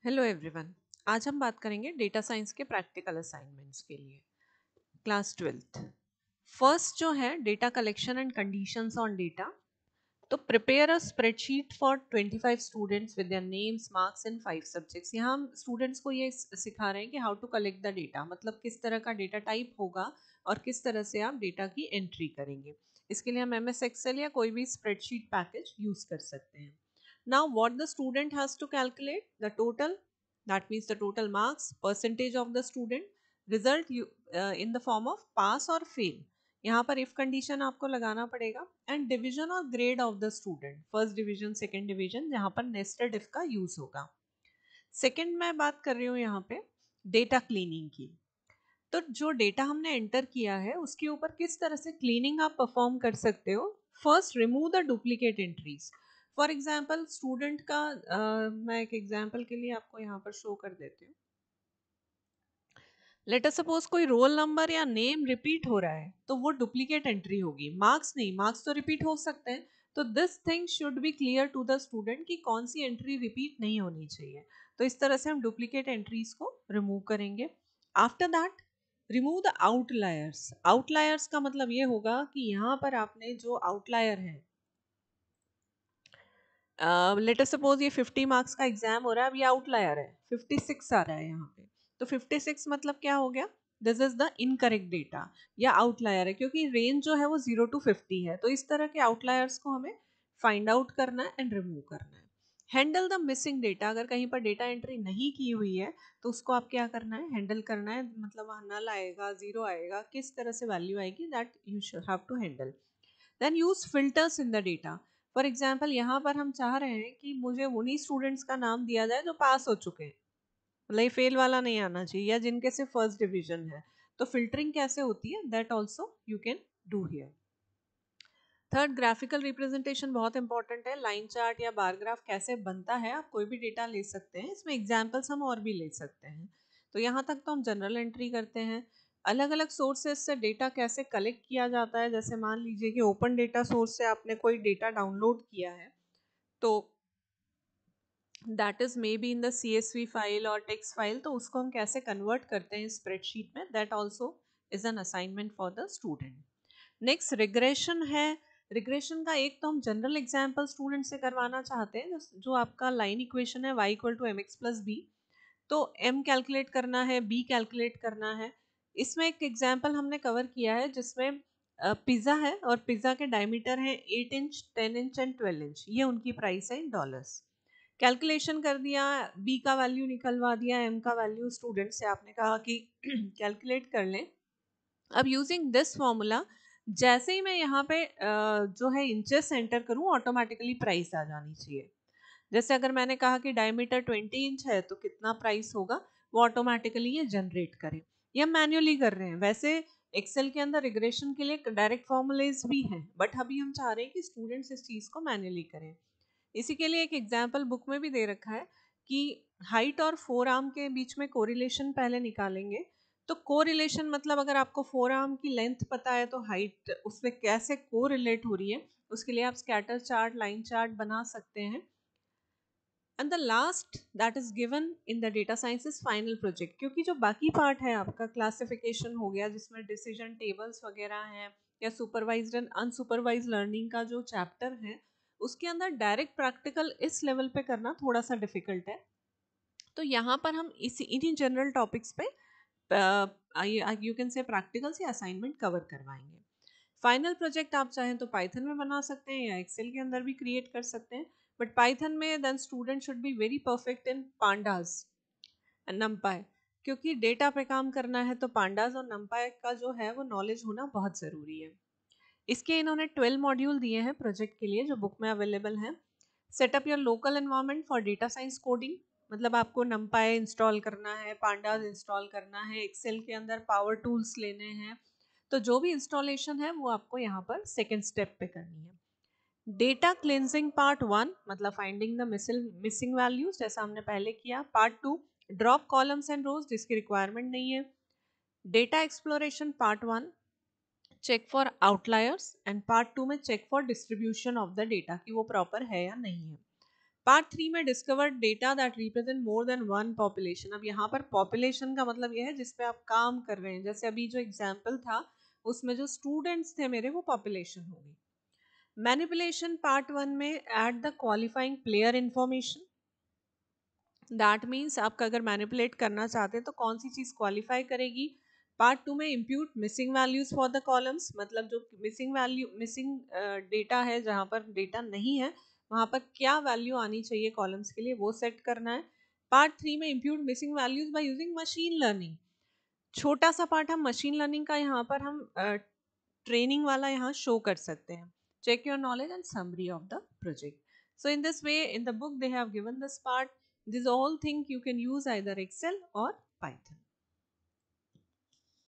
Hello everyone. आज हम बात करेंगे डेटा साइंस के प्रैक्टिकल असाइनमेंट्स के लिए। क्लास 12th फर्स्ट जो है data collection and conditions on data. तो prepare a spreadsheet for 25 students with their names marks in 5 subjects. यहाँ हम स्टूडेंट्स को ये सिखा रहे हैं कि how to collect the data, मतलब किस तरह का डेटा टाइप होगा और किस तरह से आप डेटा की एंट्री करेंगे। इसके लिए हम एमएस एक्सेल या कोई भी स्प्रेडशीट पैकेज यूज कर सकते हैं। Now what the student has to calculate? The total, that means the total marks, percentage of the student, result in the form of pass or fail. यहाँ पर if condition आपको लगाना पड़ेगा and division और grade of the student, first division, second division, जहाँ पर nested if का use होगा। Second मैं बात कर रही हूँ यहाँ पे data cleaning की। तो जो डेटा हमने एंटर किया है उसके ऊपर किस तरह से क्लीनिंग आप परफॉर्म कर सकते हो। First, remove the duplicate entries. For example student का मैं एक एग्जाम्पल के लिए आपको यहाँ पर शो कर देती हूँ। लेट अस सपोज कोई रोल नंबर या नेम रिपीट हो रहा है तो वो डुप्लीकेट एंट्री होगी, मार्क्स नहीं। मार्क्स तो रिपीट हो सकते हैं, तो this thing should be clear to the student कि कौन सी एंट्री रिपीट नहीं होनी चाहिए। तो इस तरह से हम डुप्लीकेट एंट्रीज को रिमूव करेंगे। After that remove the outliers. Outliers का मतलब ये होगा कि यहाँ पर आपने जो आउटलायर है, लेट अस सपोज ये 50 मार्क्स का एग्जाम हो रहा है, अब ये आउटलायर है 56 आ रहा है यहाँ पे। तो 56 मतलब क्या हो गया, this is the incorrect data या आउटलायर है, क्योंकि रेंज जो है वो 0 to 50 है। तो इस तरह के आउटलायर्स को हमें फाइंड आउट करना है एंड रिमूव करना है। Handle the missing data. अगर कहीं पर डेटा एंट्री नहीं की हुई है तो उसको आप क्या करना है, हैंडल करना है। मतलब वहाँ नल आएगा, जीरो आएगा, किस तरह से वैल्यू आएगी, that you should have to handle. Then use filters in the data. For example यहाँ पर हम चाह रहे हैं कि मुझे उन्हीं स्टूडेंट्स का नाम दिया जाए जो पास हो चुके हैं, मतलब ये फेल वाला नहीं आना चाहिए, या जिनके से फर्स्ट डिवीजन है। तो फिल्टरिंग कैसे होती है, that also you can do here. Third, graphical representation बहुत इंपॉर्टेंट है। लाइन चार्ट या बार ग्राफ कैसे बनता है, आप कोई भी डेटा ले सकते हैं, इसमें एग्जाम्पल्स हम और भी ले सकते हैं। तो यहाँ तक तो हम जनरल एंट्री करते हैं। अलग अलग सोर्सेस से डेटा कैसे कलेक्ट किया जाता है, जैसे मान लीजिए कि ओपन डेटा सोर्स से आपने कोई डेटा डाउनलोड किया है, तो that is may be in the CSV file और टेक्स्ट फाइल, तो उसको हम कैसे कन्वर्ट करते हैं स्प्रेडशीट में, that also is an assignment for the student. Next regression है। रिग्रेशन का एक तो हम जनरल एग्जाम्पल स्टूडेंट से करवाना चाहते हैं, जो आपका लाइन इक्वेशन है y equal to mx plus b. तो m कैलकुलेट करना है, b कैलकुलेट करना है। इसमें एक एग्जाम्पल हमने कवर किया है जिसमें पिज़्ज़ा है और पिज़्ज़ा के डायमीटर है 8 इंच, 10 इंच एंड 12 इंच। ये उनकी प्राइस है इन डॉलर्स। कैलकुलेशन कर दिया, b का वैल्यू निकलवा दिया, m का वैल्यू स्टूडेंट से आपने कहा कि कैलकुलेट कर लें। अब यूजिंग दिस फॉर्मूला, जैसे ही मैं यहाँ पे जो है इंचेस एंटर करूँ, ऑटोमेटिकली प्राइस आ जानी चाहिए। जैसे अगर मैंने कहा कि डायमीटर 20 इंच है तो कितना प्राइस होगा, वो ऑटोमेटिकली ये जनरेट करे। ये हम मैन्युअली कर रहे हैं। वैसे एक्सेल के अंदर रिग्रेशन के लिए डायरेक्ट फॉर्मूलेज भी हैं, बट अभी हम चाह रहे हैं कि स्टूडेंट्स इस चीज़ को मैन्युअली करें। इसी के लिए एक एग्जाम्पल बुक में भी दे रखा है कि हाइट और फोर आर्म के बीच में कोरिलेशन पहले निकालेंगे। तो कोरिलेशन मतलब अगर आपको फोर आर्म की लेंथ पता है तो हाइट उसमें कैसे कोरिलेट हो रही है, उसके लिए आप स्कैटर चार्ट, लाइन चार्ट बना सकते हैं। And the last that is given in the data science is final project. क्योंकि जो बाकी पार्ट है आपका क्लासिफिकेशन हो गया, जिसमें डिसीजन टेबल्स वगैरह हैं, या सुपरवाइज्ड एंड अनसुपरवाइज्ड लर्निंग का जो चैप्टर है, उसके अंदर डायरेक्ट प्रैक्टिकल इस लेवल पे करना थोड़ा सा डिफिकल्ट है। तो यहाँ पर हम इन्हीं जनरल टॉपिक्स पे यू कैन से प्रैक्टिकल से असाइनमेंट कवर करवाएंगे। फाइनल प्रोजेक्ट आप चाहें तो पाइथन में बना सकते हैं या एक्सेल के अंदर भी क्रिएट कर सकते हैं, बट पाइथन में then student should be very perfect in pandas and NumPy. क्योंकि डेटा पे काम करना है तो पांडास और नमपाई का जो है वो नॉलेज होना बहुत ज़रूरी है। इसके इन्होंने 12 मॉड्यूल दिए हैं प्रोजेक्ट के लिए, जो बुक में अवेलेबल हैं। Setup your local environment for data science coding, मतलब आपको नमपाई इंस्टॉल करना है, पांडास इंस्टॉल करना है, एक्सेल के अंदर पावर टूल्स लेने हैं। तो जो भी इंस्टॉलेशन है वो आपको यहाँ पर सेकेंड स्टेप पे करनी है। डेटा क्लिनजिंग पार्ट 1, मतलब फाइंडिंग द मिसिंग वैल्यूज, जैसा हमने पहले किया। Part 2, drop columns and rows, जिसकी रिक्वायरमेंट नहीं है। Data exploration part 1, check for outliers, and part 2 में check for distribution of the data, कि वो प्रॉपर है या नहीं है। पार्ट 3 में discovered data that represent more than one population. अब यहाँ पर पॉपुलेशन का मतलब यह है जिस पे आप काम कर रहे हैं, जैसे अभी जो एग्जाम्पल था उसमें जो स्टूडेंट्स थे मेरे वो पॉपुलेशन हो गई। मैनिपुलेशन पार्ट 1 में add the qualifying player information, that means आप अगर मैनिपुलेट करना चाहते हैं तो कौन सी चीज क्वालिफाई करेगी। पार्ट 2 में impute missing values for the columns, मतलब जो मिसिंग डेटा है, जहाँ पर डेटा नहीं है वहाँ पर क्या वैल्यू आनी चाहिए कॉलम्स के लिए वो सेट करना है। पार्ट 3 में impute missing values by using machine learning. छोटा सा पार्ट हम मशीन लर्निंग का यहाँ पर हम ट्रेनिंग वाला यहाँ शो कर सकते हैं। Check your knowledge and summary of the project. So in this way, in the book they have given this part. These all things you can use either Excel or Python.